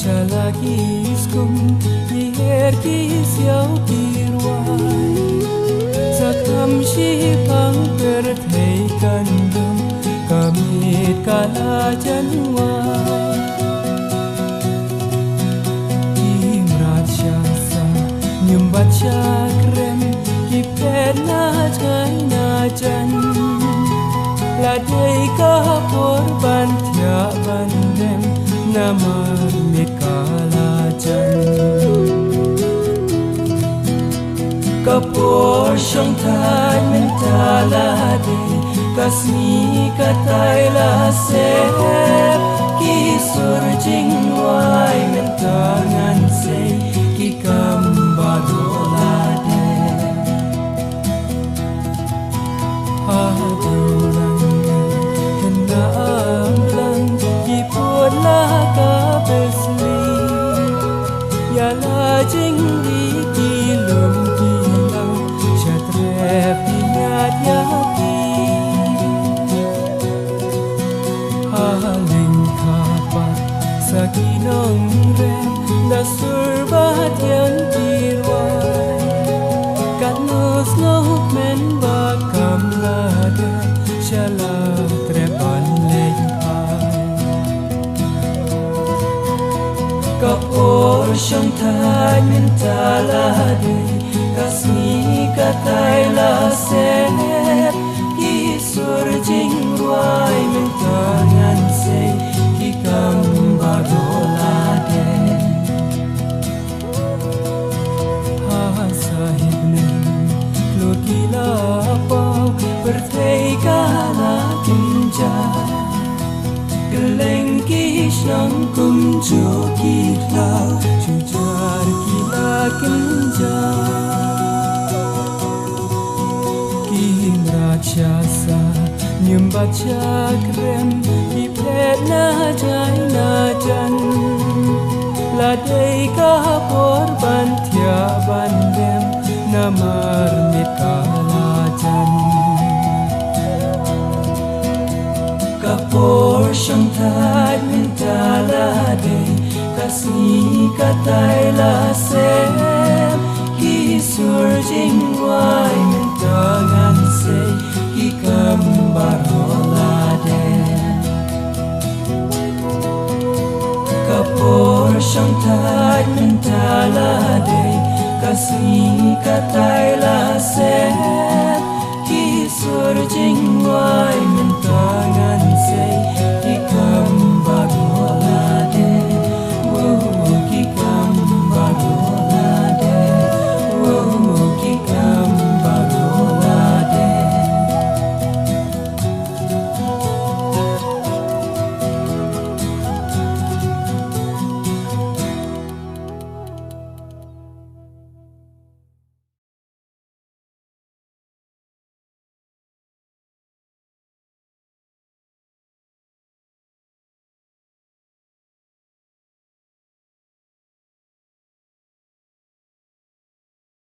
Shalakiskum Yerkis yau kirwai Sakam shipang perthei kandam Kamit kala janwai Imrat shasa Nyumbat shakrem Kipet na chai na jan La dei ka porban thya bandem Namar mikala jan Kapor shong thai mentala de Kasmi katai la se Ki sur jing wai mentangan se Ki kambadola de Hadulang kena amlang Ki pola ka besli Ya la jing di ki lum ki lang Shatre pinyat ya ki Haling kapat sa kinong rem Na surbat yan tirwai Kat nus ngok men bakam lade Shala trepan lengpai Kapor shong thai mentala de Kasmi katai la senep Ki sur jing ruai mentangan se Ki kambadola de Ha sahib nem Klur kila pau Perthei kala kinja Geleng kishnang kum chu kitla Chujar kila kinja Kimrat shasa Nyumbat shakrem Kipet na jai na jan La dei ka porban thya bandem Namar mikala jan Kapor shong thai mentala de Kasmi katai la se Ki sur jing wai mentangan se Ki kam